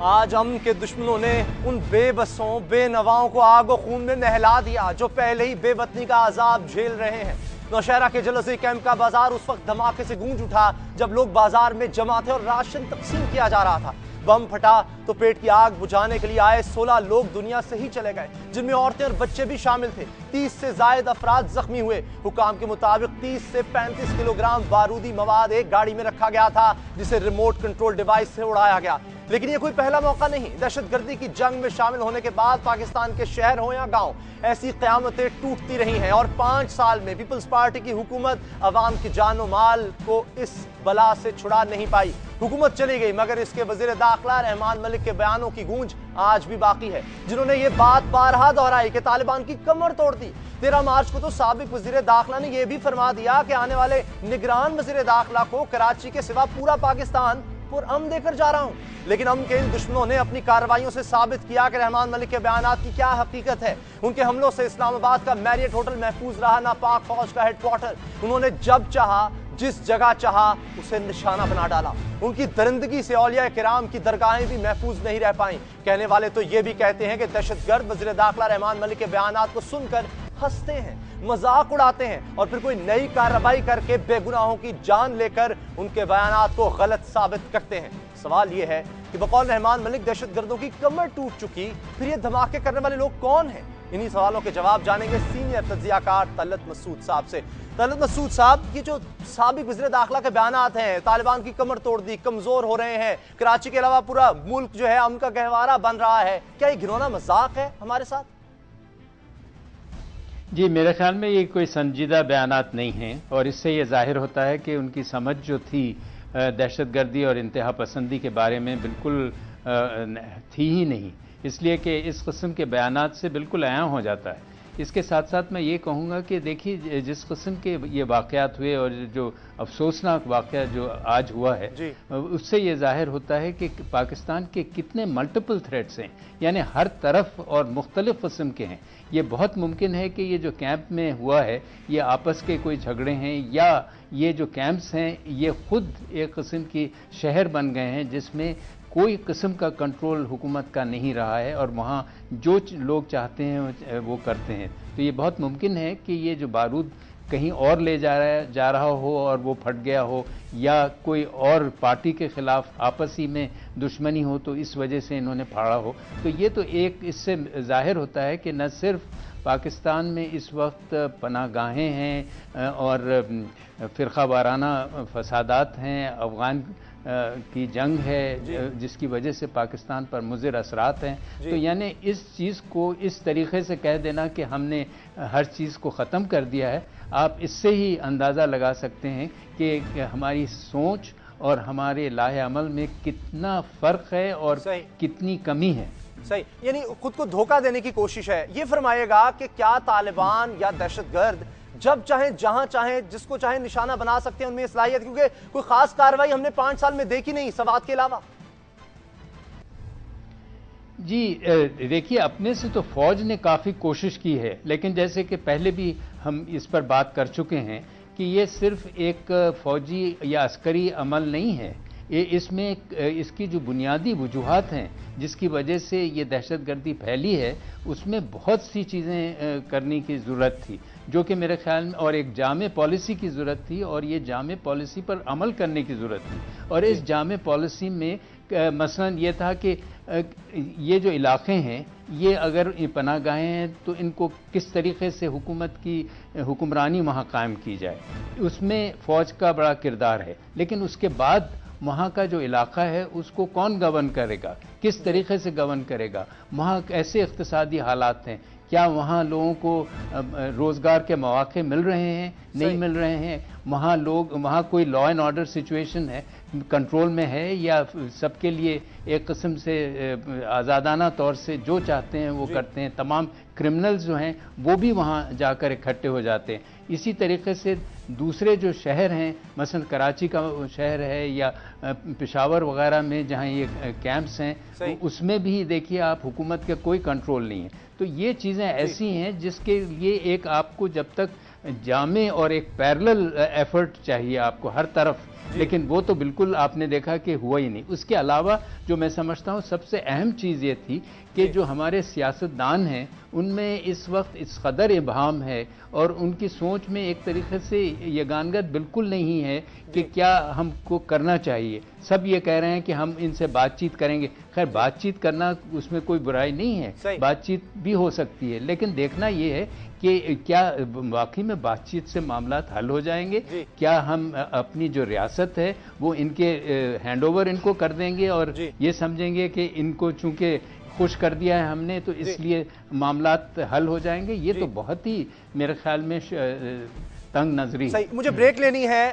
Speaker 1: आज अमन के दुश्मनों ने उन बेबसों बेनवाओं को आगो खून में नहला दिया जो पहले ही बेवतनी का अजाब झेल रहे हैं। नौशहरा के जलसी कैंप का बाजार उस वक्त धमाके से गूंज उठा जब लोग बाजार में जमा थे और राशन तकसीम किया जा रहा था। बम फटा तो पेट की आग बुझाने के लिए आए 16 लोग दुनिया से ही चले गए, जिनमें औरतें और बच्चे भी शामिल थे। 30 से ज्यादा अफराद जख्मी हुए। हुकाम के मुताबिक 30 से 35 किलोग्राम बारूदी मवाद एक गाड़ी में रखा गया था, जिसे रिमोट कंट्रोल डिवाइस से उड़ाया गया। लेकिन यह कोई पहला मौका नहीं। दहशतगर्दी की जंग में शामिल होने के बाद पाकिस्तान के शहर हो या गांव, ऐसी क़यामतें टूटती रही हैं और 5 साल में पीपल्स पार्टी की हुकूमत अवाम की जानो माल को इस बला से छुड़ा नहीं पाई। हुकूमत चली गई मगर इसके वजीर दाखिला रहमान मलिक के बयानों की गूंज आज भी बाकी है, जिन्होंने ये बात बारहा दोहराई कि तालिबान की कमर तोड़ दी। 13 मार्च को तो साबिक वजीर दाखिला ने यह भी फरमा दिया कि आने वाले निगरान वजीर दाखिला को कराची के सिवा पूरा पाकिस्तान पुरअमन देकर जा रहा हूं। लेकिन हम के इन दुश्मनों ने अपनी कार्रवाइयों से साबित किया कि रहमान मलिक के बयानात की क्या हकीकत है। उनके हमलों से इस्लामाबाद का मैरियट होटल महफूज रहा, ना पाक फौज का हेडक्वार्टर। उन्होंने जब चाहा जिस जगह चाहा उसे निशाना बना डाला। उनकी दरिंदगी से औलिया किराम की दरगाहें भी महफूज नहीं रह पाई। कहने वाले तो ये भी कहते हैं कि दहशतगर्द वज़ीर दाखिला रहमान मलिक के बयानात को सुनकर हंसते हैं, मजाक उड़ाते हैं और फिर कोई नई कार्रवाई करके बेगुनाहों की जान लेकर उनके बयानात को गलत साबित करते हैं। सवाल यह है कि बकौल रहमान मलिक दहशतगर्दों की कमर टूट चुकी, फिर ये धमाके करने वाले लोग कौन हैं? इन्हीं सवालों के जवाब जानेंगे सीनियर तज्जियाकार तलत मसूद साहब से। तलत मसूद साहब, ये जो साबिक वज़ीर दाखिला के बयानात हैं, तालिबान की कमर तोड़ दी, कमजोर हो रहे हैं, कराची के अलावा पूरा मुल्क जो है अमन का गहवारा बन रहा है, क्या ये घिनौना मजाक है हमारे साथ?
Speaker 5: जी, मेरे ख्याल में ये कोई संजीदा बयानात नहीं हैं और इससे ये जाहिर होता है कि उनकी समझ जो थी दहशतगर्दी और इंतहा पसंदी के बारे में बिल्कुल थी ही नहीं, इसलिए कि इस किस्म के बयानात से बिल्कुल आया हो जाता है। इसके साथ साथ मैं ये कहूँगा कि देखिए, जिस किस्म के ये वाक़यात हुए और जो अफसोसनाक वाक़या जो आज हुआ है, उससे ये जाहिर होता है कि पाकिस्तान के कितने मल्टीपल थ्रेट्स हैं, यानी हर तरफ और मुख्तलिफ किस्म के हैं। ये बहुत मुमकिन है कि ये जो कैंप में हुआ है ये आपस के कोई झगड़े हैं या ये जो कैंप्स हैं ये खुद एक किस्म की शहर बन गए हैं जिसमें कोई किस्म का कंट्रोल हुकूमत का नहीं रहा है और वहाँ जो लोग चाहते हैं वो करते हैं। तो ये बहुत मुमकिन है कि ये जो बारूद कहीं और ले जा रहा हो और वो फट गया हो, या कोई और पार्टी के खिलाफ आपसी में दुश्मनी हो तो इस वजह से इन्होंने फाड़ा हो। तो ये तो एक इससे जाहिर होता है कि न सिर्फ पाकिस्तान में इस वक्त पनाहगाहें हैं और फ़िरक़ा वाराना फसादात हैं, अफ़गान की जंग है जिसकी वजह से पाकिस्तान पर मुज़िर असरात हैं। तो यानी इस चीज़ को इस तरीक़े से कह देना कि हमने हर चीज़ को ख़त्म कर दिया है, आप इससे ही अंदाज़ा लगा सकते हैं कि हमारी सोच और हमारे लाहे अमल में कितना फ़र्क है और कितनी कमी है।
Speaker 1: सही, यानी खुद को धोखा देने की कोशिश है। ये फरमाइएगा कि क्या तालिबान या दहशतगर्द जब चाहे जहां चाहे जिसको चाहे निशाना बना सकते हैं, उनमें सलाहियत, क्योंकि कोई खास कार्रवाई हमने 5 साल में देखी नहीं सवात के अलावा?
Speaker 5: जी देखिए, अपने से तो फौज ने काफ़ी कोशिश की है, लेकिन जैसे कि पहले भी हम इस पर बात कर चुके हैं कि ये सिर्फ एक फौजी या अस्करी अमल नहीं है, ये इसमें इसकी जो बुनियादी वजूहात हैं जिसकी वजह से ये दहशतगर्दी फैली है, उसमें बहुत सी चीज़ें करने की ज़रूरत थी जो कि मेरे ख्याल में, और एक जामे पॉलिसी की ज़रूरत थी और ये जामे पॉलिसी पर अमल करने की ज़रूरत थी। और इस जामे पॉलिसी में मसलन ये था कि ये जो इलाक़े हैं ये अगर पनाहगाहें हैं तो इनको किस तरीक़े से हुकूमत की हुक्मरानी वहाँ कायम की जाए, उसमें फ़ौज का बड़ा किरदार है। लेकिन उसके बाद वहाँ का जो इलाका है उसको कौन गवर्न करेगा, किस तरीके से गवर्न करेगा, वहाँ कैसे इक़्तिसादी हालात हैं, क्या वहाँ लोगों को रोज़गार के मौके मिल रहे हैं, नहीं मिल रहे हैं, वहाँ कोई लॉ एंड ऑर्डर सिचुएशन है, कंट्रोल में है, या सबके लिए एक किस्म से आज़ादाना तौर से जो चाहते हैं वो करते हैं। तमाम क्रिमिनल्स जो हैं वो भी वहाँ जाकर इकट्ठे हो जाते हैं। इसी तरीके से दूसरे जो शहर हैं, मसलन कराची का शहर है या पेशावर वगैरह में जहाँ ये कैंप्स हैं, उसमें भी देखिए आप हुकूमत का कोई कंट्रोल नहीं है। तो ये चीज़ें ऐसी हैं जिसके लिए एक आपको जब तक जामे और एक पैरेलल एफर्ट चाहिए आपको हर तरफ, लेकिन वो तो बिल्कुल आपने देखा कि हुआ ही नहीं। उसके अलावा जो मैं समझता हूँ सबसे अहम चीज़ ये थी कि जो हमारे सियासतदान हैं उनमें इस वक्त इस कदर इबाहम है और उनकी सोच में एक तरीके से यगानगत बिल्कुल नहीं है कि क्या हमको करना चाहिए। सब ये कह रहे हैं कि हम इनसे बातचीत करेंगे। खैर, बातचीत करना उसमें कोई बुराई नहीं है, बातचीत भी हो सकती है, लेकिन देखना ये है कि क्या वाकई में बातचीत से मामला हल हो जाएंगे, क्या हम अपनी जो रियासत है वो इनके हैंडओवर इनको कर देंगे और ये समझेंगे कि इनको चूंकि खुश कर दिया है हमने तो इसलिए मामलात हल हो जाएंगे। ये तो बहुत ही मेरे ख्याल में तंग नजरी।
Speaker 1: सही, मुझे ब्रेक लेनी है।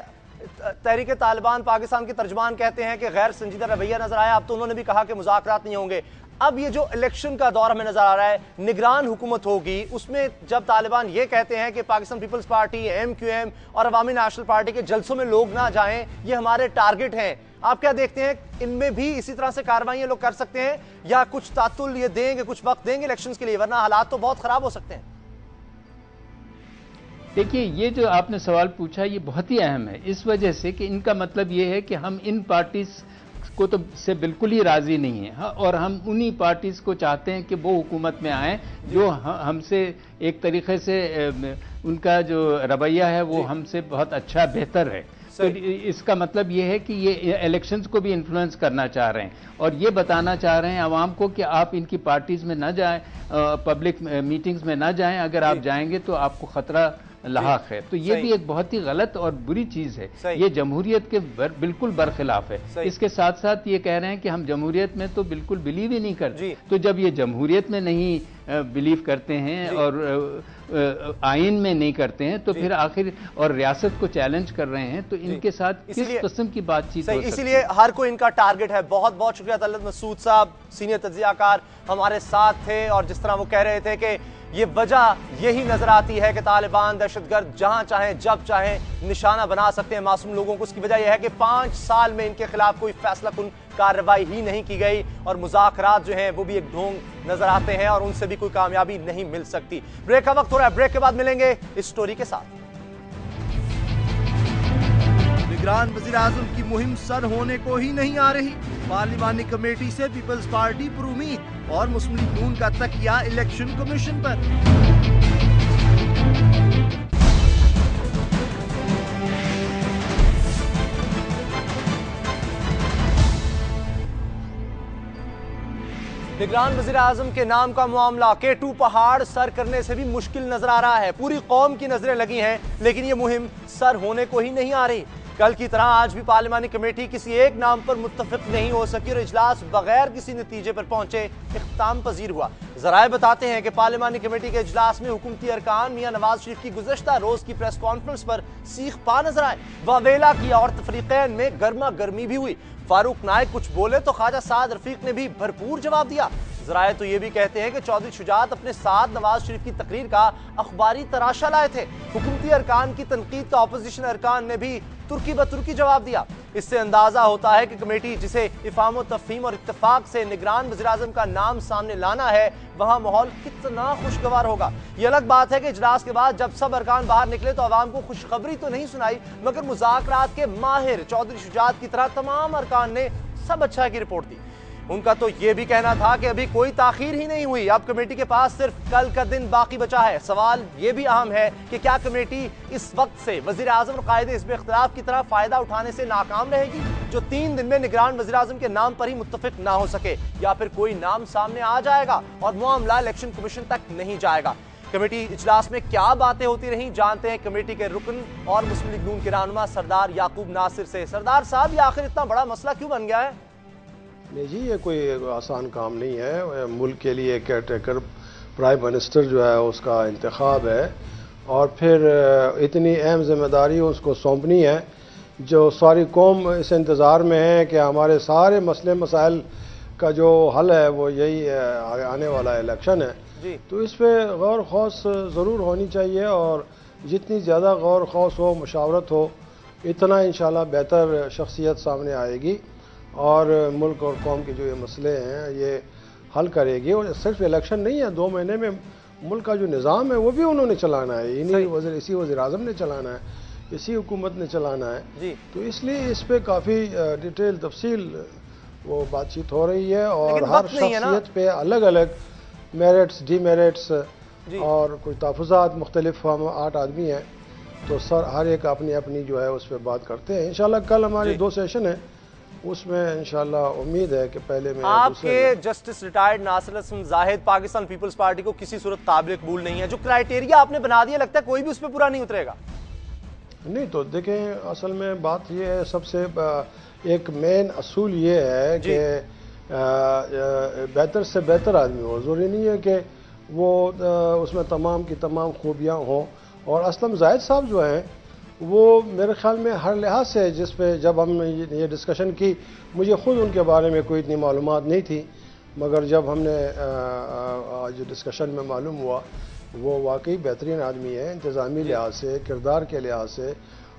Speaker 1: तहरीक तालिबान पाकिस्तान के तर्जमान कहते हैं कि गैर संजीदा रवैया नजर आया। अब तो उन्होंने भी कहा कि मुज़ाकरात नहीं होंगे। अब ये जो इलेक्शन का दौर हमें नजर आ रहा है, निगरान हुकूमत होगी, उसमें जब तालिबान ये कहते हैं कि पाकिस्तान पीपल्स पार्टी, MQM और अवामी नेशनल पार्टी के जलसों में लोग ना जाएं, ये हमारे टारगेट हैं, आप क्या देखते हैं? इनमें भी इसी तरह से कार्रवाई लोग कर सकते हैं या कुछ तातुल ये देंगे, कुछ वक्त देंगे इलेक्शंस के लिए, वरना हालात तो बहुत खराब हो सकते हैं?
Speaker 5: देखिए, ये जो आपने सवाल पूछा ये बहुत ही अहम है, इस वजह से कि इनका मतलब ये है कि हम इन पार्टीज को तो से बिल्कुल ही राजी नहीं है और हम उन्हीं पार्टीज को चाहते हैं कि वो हुकूमत में आए जो हमसे एक तरीके से उनका जो रवैया है वो हमसे बहुत अच्छा बेहतर है। तो इसका मतलब ये है कि ये इलेक्शंस को भी इन्फ्लुएंस करना चाह रहे हैं और ये बताना चाह रहे हैं आवाम को कि आप इनकी पार्टीज में न जाएं, पब्लिक मीटिंग्स में न जाएं, अगर आप जाएंगे तो आपको खतरा लाहक है। तो ये भी एक बहुत ही गलत और बुरी चीज है, ये जमहूरियत के बिल्कुल बरखिलाफ है। इसके साथ साथ ये कह रहे हैं कि हम जमहूरियत में तो बिल्कुल बिलीव ही नहीं करते। तो जब ये जमहूरियत में नहीं बिलीव करते हैं और आइन में नहीं करते हैं तो फिर आखिर और रियासत को चैलेंज कर रहे हैं, तो इनके साथ किस किस्म की बातचीत हो सकती है?
Speaker 1: इसीलिए हर कोई इनका टारगेट है। बहुत बहुत शुक्रिया तलत मसूद साहब, सीनियर तज्जियाकार हमारे साथ थे और जिस तरह वो कह रहे थे कि ये वजह यही नजर आती है कि तालिबान दहशतगर्द जहां चाहें जब चाहें निशाना बना सकते हैं मासूम लोगों को। उसकी वजह यह है कि 5 साल में इनके खिलाफ कोई फैसला कुन कार्रवाई ही नहीं की गई और मुज़ाकरात जो हैं वो भी एक ढोंग नजर आते हैं और उनसे भी कोई कामयाबी नहीं मिल सकती। ब्रेक का वक्त हो रहा है, ब्रेक के बाद मिलेंगे इस स्टोरी के साथ। निगरान वज़ीर-ए-आज़म की मुहिम सर होने को ही नहीं आ रही। पार्लिमानी कमेटी से पीपल्स पार्टी पर उम्मीद और मुस्लिम लीग नून का तकिया इलेक्शन कमीशन पर। निगरान वज़ीर-ए-आज़म के नाम का मामला K2 पहाड़ सर करने से भी मुश्किल नजर आ रहा है। पूरी कौम की नजरें लगी हैं, लेकिन ये मुहिम सर होने को ही नहीं आ रही। कल की तरह आज भी पार्लिमानी कमेटी किसी एक नाम पर मुत्तफिक नहीं हो सकी और इजलास बगैर किसी नतीजे पर पहुंचे इख्तिताम पजीर हुआ। जराए बताते हैं कि पार्लिमानी कमेटी के इजलास में हुकूमती अरकान मियां नवाज शरीफ की गुज़श्ता रोज की प्रेस कॉन्फ्रेंस पर सीख पा नजर आए, वावेला किया और तफरीकैन में गर्मा गर्मी भी हुई। फारूक नायक कुछ बोले तो ख्वाजा साद रफीक ने भी भरपूर जवाब दिया। जराए तो ये भी कहते हैं कि चौधरी शुजात अपने साथ नवाज शरीफ की तकरीर का अखबारी तराशा लाए थे। हुकूमती अरकान की तनकीद का अपोजिशन अरकान ने भी तुर्की ब तुर्की जवाब दिया। इससे अंदाजा होता है कि कमेटी जिसे इफाम व तफहीम और इत्तेफाक से निगरान वज़ीर-ए-आज़म का नाम सामने लाना है, वहां माहौल कितना खुशगवार होगा। ये अलग बात है कि इजलास के बाद जब सब अरकान बाहर निकले तो अवाम को खुशखबरी तो नहीं सुनाई, मगर मुज़ाकरात के माहिर चौधरी शुजात की तरह तमाम अरकान ने सब अच्छा की रिपोर्ट दी। उनका तो यह भी कहना था कि अभी कोई ताखीर ही नहीं हुई, अब कमेटी के पास सिर्फ कल का दिन बाकी बचा है। सवाल यह भी अहम है कि क्या कमेटी इस वक्त से वज़ीर-ए-आज़म और कायदे हिज़्ब इख्तिलाफ की तरह फायदा उठाने से नाकाम रहेगी, जो 3 दिन में निगरान वज़ीर-ए-आज़म के नाम पर ही मुत्तफिक ना हो सके, या फिर कोई नाम सामने आ जाएगा और मामला इलेक्शन कमीशन तक नहीं जाएगा। कमेटी इजलास में क्या बातें होती रहीं, जानते हैं कमेटी के रुकन और मुस्लिम लीग नून के रहनुमा सरदार याकूब नासिर से। सरदार साहब, ये आखिर इतना बड़ा मसला क्यों बन गया है?
Speaker 6: नहीं जी, ये कोई आसान काम नहीं है। मुल्क के लिए केयर टेकर प्राइम मिनिस्टर जो है उसका इंतखाब है और फिर इतनी अहम जिम्मेदारी उसको सौंपनी है, जो सारी कौम इस इंतज़ार में है कि हमारे सारे मसले मसाइल का जो हल है वो यही आने वाला इलेक्शन है
Speaker 1: जी।
Speaker 6: तो इस पर गौर खौस ज़रूर होनी चाहिए और जितनी ज़्यादा गौर खौस हो, मुशावरत हो, इतना इंशाल्लाह बेहतर शख्सियत सामने आएगी और मुल्क और कौम के जो ये मसले हैं ये हल करेगी। और सिर्फ इलेक्शन नहीं है, 2 महीने में मुल्क का जो निज़ाम है वो भी उन्होंने चलाना है, इसी वज़ीर आज़म ने चलाना है, इसी हुकूमत ने चलाना है
Speaker 1: जी।
Speaker 6: तो इसलिए इस पर काफ़ी डिटेल तफसील वो बातचीत हो रही है और हर शख्सियत पे अलग अलग मेरिट्स, डीमेरिट्स और कुछ तहफ़्फ़ुज़ात मुख्तलिफ। हम 8 आदमी हैं तो सर हर एक अपनी अपनी जो है उस पर बात करते हैं। इंशाल्लाह कल हमारे 2 सेशन है, उसमें इंशाल्लाह उम्मीद है कि पहले में
Speaker 1: आपके justice retired Nasir Hasan Zahid Pakistan people's party को किसी सूरत काबिल कबूल नहीं है। जो क्राइटेरिया आपने बना दिया, लगता है कोई भी उस पर पूरा नहीं उतरेगा।
Speaker 6: नहीं तो देखें, असल में बात यह है, सबसे एक मेन असूल ये है कि बेहतर से बेहतर आदमी हो। ज़रूरी नहीं है कि वो उसमें तमाम की तमाम खूबियाँ हों। और असलम जाहिद साहब जो हैं वो मेरे ख्याल में हर लिहाज से, जिस पे जब हम ये डिस्कशन की, मुझे ख़ुद उनके बारे में कोई इतनी मालूमात नहीं थी, मगर जब हमने आज डिस्कशन में मालूम हुआ वो वाकई बेहतरीन आदमी है इंतज़ामी लिहाज से, किरदार के लिहाज से,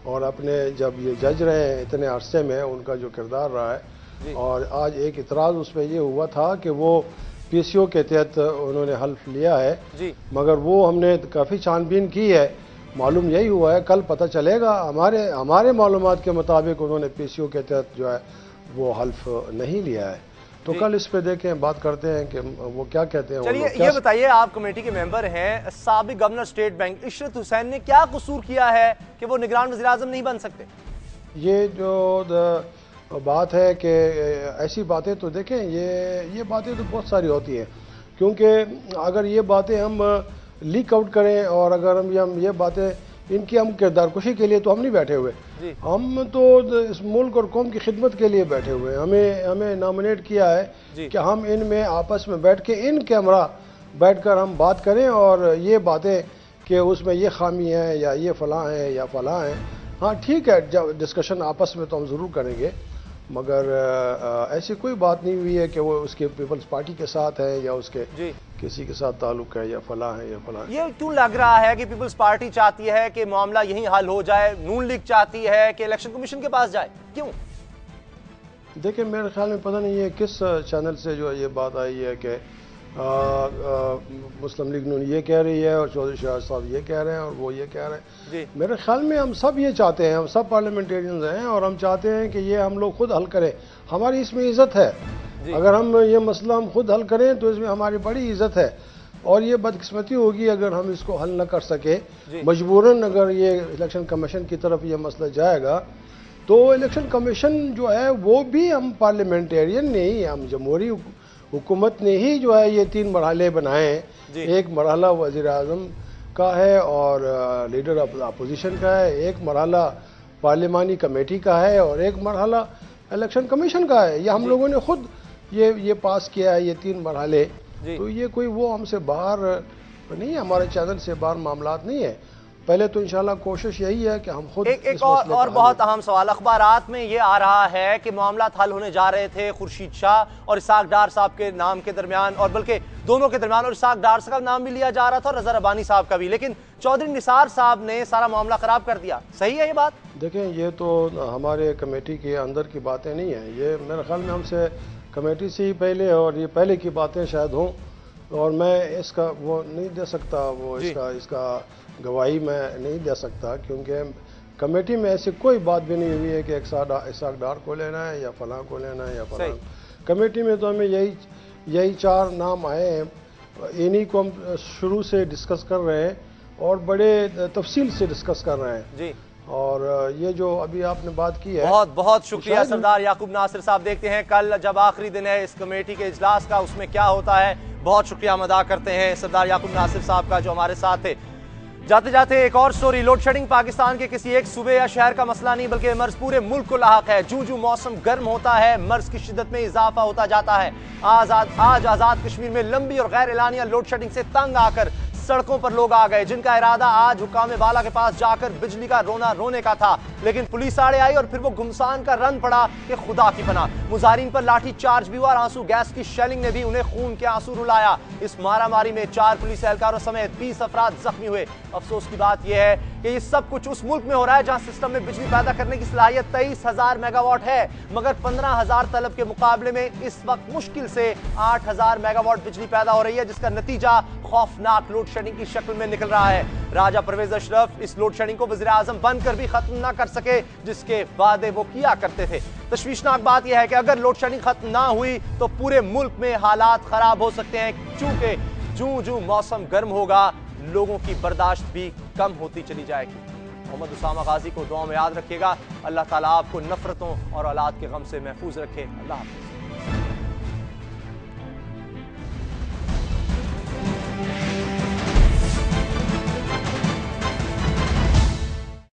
Speaker 6: और अपने जब ये जज रहे हैं इतने अरसे में उनका जो किरदार रहा है। और आज एक इतराज़ उस पर ये हुआ था कि वो PCO के तहत उन्होंने हल्फ लिया है
Speaker 1: जी।
Speaker 6: मगर वो हमने काफ़ी छानबीन की है, मालूम यही हुआ है, कल पता चलेगा। हमारे मालूमात के मुताबिक उन्होंने PCO के तहत जो है वो हल्फ नहीं लिया है। तो कल इस पे देखें, बात करते हैं कि वो क्या कहते हैं।
Speaker 1: चलिए ये बताइए, आप कमेटी के मेंबर हैं, साबिक governor state bank Ishrat Hussain ने क्या कसूर किया है कि वो निगरान वज़ीर आज़म नहीं बन सकते?
Speaker 6: ये जो बात है कि ऐसी बातें तो देखें, ये बातें तो बहुत सारी होती हैं, क्योंकि अगर ये बातें हम लीक आउट करें और अगर हम ये बातें इनकी हम किरदार कुशी के लिए तो हम नहीं बैठे हुए, हम तो इस मुल्क और कौम की खिदमत के लिए बैठे हुए हैं। हमें नॉमिनेट किया है कि हम इनमें आपस में बैठ के इन कैमरा बैठकर हम बात करें और ये बातें कि उसमें ये खामी है या ये फलां है या फलां है। हाँ ठीक है, जब डिस्कशन आपस में तो हम ज़रूर करेंगे, मगर ऐसी कोई बात नहीं हुई है कि वो उसके पीपल्स पार्टी के साथ है या उसके किसी के साथ ताल्लुक है या फला है या फला है।
Speaker 1: ये क्यों लग रहा है कि पीपल्स पार्टी चाहती है कि मामला यहीं हल हो जाए, नून लीग चाहती है कि इलेक्शन कमीशन के पास जाए, क्यों?
Speaker 6: देखिए मेरे ख्याल में पता नहीं है किस चैनल से जो ये बात आई है कि मुस्लिम लीग नून ये कह रही है और चौधरी शहजाद साहब ये कह रहे हैं और वो ये कह रहे हैं। मेरे ख्याल में हम सब ये चाहते हैं, हम सब पार्लियामेंटेरियंस हैं और हम चाहते हैं कि ये हम लोग खुद हल करें। हमारी इसमें इज़्ज़त है, अगर हम ये मसला हम खुद हल करें तो इसमें हमारी बड़ी इज़्ज़त है। और ये बदकिस्मती होगी अगर हम इसको हल न कर सके, मजबूरन अगर ये इलेक्शन कमीशन की तरफ ये मसला जाएगा तो इलेक्शन कमीशन जो है वो भी हम पार्लियामेंटेरियन ने ही, हम जमहूरी हुकूमत ने ही जो है ये 3 मरहले बनाए हैं। एक मरहला वज़ीर आज़म का है और लीडर ऑफ अपोजिशन का है, एक मरहला पार्लिमानी कमेटी का है और एक मरहला इलेक्शन कमीशन का है। ये हम लोगों ने खुद ये पास किया है, ये 3 मरहले। तो ये कोई वो हमसे बाहर नहीं है, हमारे चैनल से बाहर मामलात नहीं है। पहले तो इंशाल्लाह कोशिश यही है कि हम खुद
Speaker 1: एक और बहुत अहम सवाल, अखबारात में ये आ रहा है कि मामला हल होने जा रहे थे खुर्शीद शाह और इसाक डार साहब के नाम के दरमियान, और बल्कि दोनों के दरमियान, और इसाक डार साहब का नाम भी लिया जा रहा था और रज़ा रब्बानी साहब का भी, लेकिन चौधरी निसार साहब ने सारा मामला खराब कर दिया। सही है ये बात?
Speaker 6: देखें ये तो हमारे कमेटी के अंदर की बातें नहीं है, ये मेरे ख्याल में हमसे कमेटी से ही पहले और ये पहले की बातें शायद हों और मैं इसका वो नहीं दे सकता, वो इसका गवाही मैं नहीं दे सकता, क्योंकि कमेटी में ऐसी कोई बात भी नहीं हुई है कि इसाक डार को लेना है या फलां को लेना है या फलां। कमेटी में तो हमें यही 4 नाम आए हैं, इन्हीं को हम शुरू से डिस्कस कर रहे हैं और बड़े तफसील से डिस्कस कर रहे हैं। और ये जो अभी आपने बात की है,
Speaker 1: बहुत बहुत शुक्रिया
Speaker 6: शायद
Speaker 1: सरदार याकूब नासिर साहब। देखते हैं कल जब आखिरी दिन है इस कमेटी के इजलास का, उसमें क्या होता है। बहुत शुक्रिया हम अदा करते हैं सरदार याकूब नासिर साहब का जो हमारे साथ थे। जाते जाते एक और स्टोरी, लोड शेडिंग पाकिस्तान के किसी एक सूबे या शहर का मसला नहीं बल्कि मर्ज पूरे मुल्क को लाहक है। जूं जूं मौसम गर्म होता है मर्ज की शिद्दत में इजाफा होता जाता है। आज आजाद कश्मीर में लंबी और गैर एलानिया लोड शेडिंग से तंग आकर सड़कों पर लोग आ गए, जिनका इरादा आज हुकाम बाला के पास जाकर बिजली का रोना रोने का था, लेकिन पुलिस आड़े आई और फिर वो गुमसान का रन पड़ा कि खुदा की पनाह। मुजाहिरीन पर लाठी चार्ज भी हुआ और आंसू गैस की शेलिंग ने भी उन्हें खून के आंसू रुलाया। इस मारामारी में 4 पुलिस एहलकारों समेत 20 अफराद जख्मी हुए। अफसोस की बात यह है कि ये सब कुछ उस मुल्क में हो रहा है जहां सिस्टम में बिजली पैदा करने की सलाहियत 23,000 मेगावाट है, मगर 15,000 तलब के मुकाबले में इस वक्त मुश्किल से 8,000 मेगावाट बिजली पैदा हो रही है, जिसका नतीजा खौफनाक लोड शेडिंग की शक्ल में निकल रहा है। राजा परवेज अशरफ इस लोड शेडिंग को वज़ीर आज़म बनकर भी खत्म ना कर सके जिसके वादे वो किया करते थे। तशवीशनाक बात यह है कि अगर लोड शेडिंग खत्म ना हुई तो पूरे मुल्क में हालात खराब हो सकते हैं, चूंकि जूं जूं मौसम गर्म होगा लोगों की बर्दाश्त भी कम होती चली जाएगी। मोहम्मद उसामा गाजी को दुआ में याद रखिएगा। अल्लाह ताला आपको नफरतों और औलाद के गम से महफूज रखे। अल्लाह हाफ़िज़।